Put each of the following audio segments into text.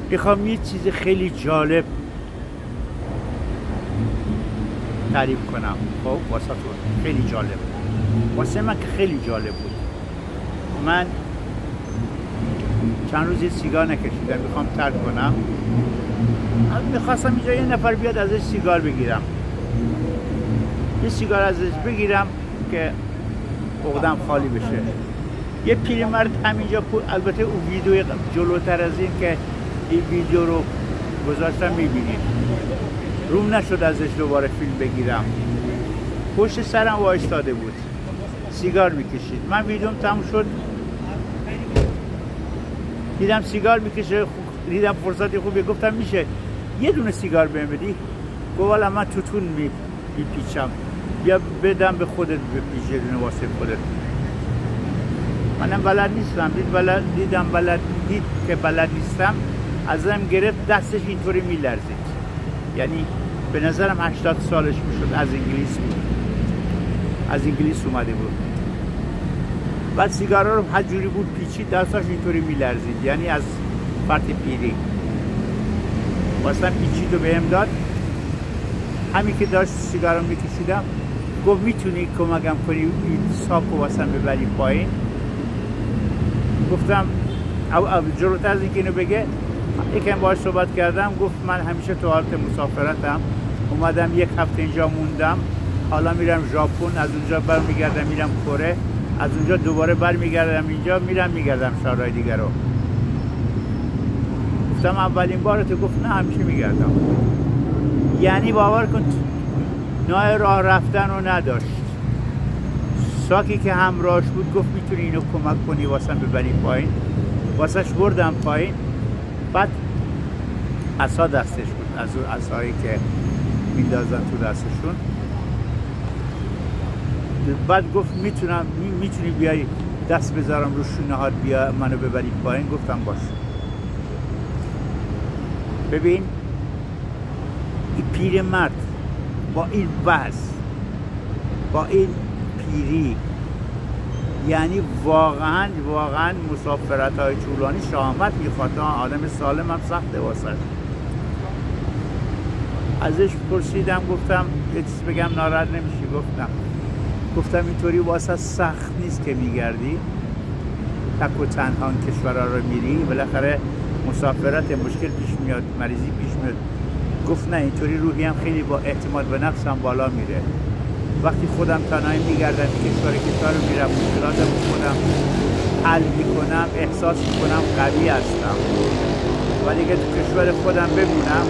میخوام یه چیز خیلی جالب تعریف کنم. خب واسه تو خیلی جالب، واسه من که خیلی جالب بود. من چند روز سیگار نکشیدم، میخوام ترک کنم. میخواستم اینجا یه نفر بیاد ازش سیگار بگیرم، یه سیگار ازش بگیرم که عقدم خالی بشه. یه پیرمرد همینجا، البته اون ویدیو جلوتر از این که این ویدیو رو گذاشتم میبینید، روم نشد ازش دوباره فیلم بگیرم. پشت سرم وایستاده بود، سیگار میکشید. من ویدیوم تموم شد، دیدم سیگار میکشه، دیدم فرصتی خوبی، گفتم میشه یه دونه سیگار بهم بدی؟ گفت والا من توتون میپیچم، بیا بدم به خودت بپیچ یه دونه واسه خودت. منم بلد نیستم، دید که بلد نیستم، ازم گرفت، دستش اینطوری میلرزید. یعنی به نظرم 80 سالش میشد، از انگلیس اومده بود. بعد سیگارا رو هر جوری بود پیچید، دستش اینطوری میلرزید، یعنی از فرط پیری. واسه پیچید و بهم داد. همین که داشت سیگارو میکشیدم گفت میتونی کمکم کنی این ساکو واسه ببری پایین؟ گفتم جلوتر از اینکه اینو بگه یکم باهاش صحبت کردم. گفت من همیشه تو حالت مسافرتم، اومدم یک هفته اینجا موندم، حالا میرم ژاپن، از اونجا برمیگردم میرم کره، از اونجا دوباره برمیگردم اینجا، میگردم شهرهای دیگر رو. گفتم اولین بارته؟ گفت نه همیشه میگردم. یعنی باور کن نوع راه رفتن رو نداشت. ساکی که همراهش بود گفت میتونی اینو کمک کنی واسه ببری پایین. واسهش بردم پایین. بعد عصا دستش بود، از اون عصایی که میندازن تو دستشون. بعد گفت میتونی بیای دست بذارم رو شونه‌هات بیا منو ببری پایین؟ گفتم باش. ببین این پیرمرد با این وضع، با این پیری، یعنی واقعا مسافرت‌های طولانی شهامت میخواد. آدم سالم هم سخته واسش. ازش پرسیدم، گفتم یه چیز بگم ناراحت نمیشی؟ گفتم اینطوری واسه سخت نیست که میگردی تک و تنها کشورها رو میری، بالاخره مسافرت مشکل پیش میاد، مریضی پیش میاد. گفت نه اینطوری روحی هم خیلی با اعتماد به نفسم بالا میره. وقتی خودم تنهایی میگردم کشور رو میرم، مشکلاتم خودم حل میکنم، احساس میکنم قوی هستم. ولی اگه تو کشور خودم بمونم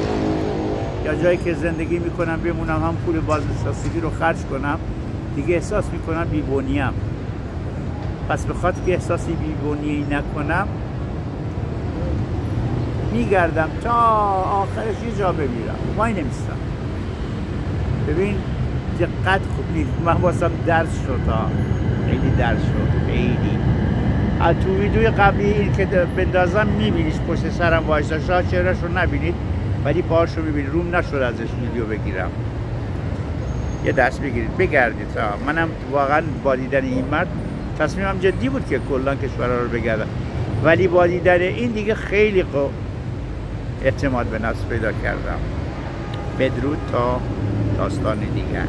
یا جایی که زندگی میکنم بمونم، هم پول بازنشستگی رو خرج کنم، دیگه احساس میکنم بی‌بنی‌ام. پس به خاطر که احساسی بی‌بنیی نکنم میگردم تا آخرش یه جا بمیرم، وای نمیستم. ببین دقت خوب نیست. من واسم درس شد، خیلی درس شد، خیلی. از تو ویدیوی قبلی این که بندازم میبینیش پشت سرم وایسا، شاید چهرهش رو نبینید ولی پاهاش رو میبینید. روم نشد ازش ویدیو بگیرم. یه دست بگیرید بگردید. منم واقعا با دیدن این مرد تصمیمم جدی بود که کلا کشورها رو بگردم، ولی با دیدن این دیگه خیلی اعتماد به نفس پیدا کردم. بدرود تا داستان دیگر.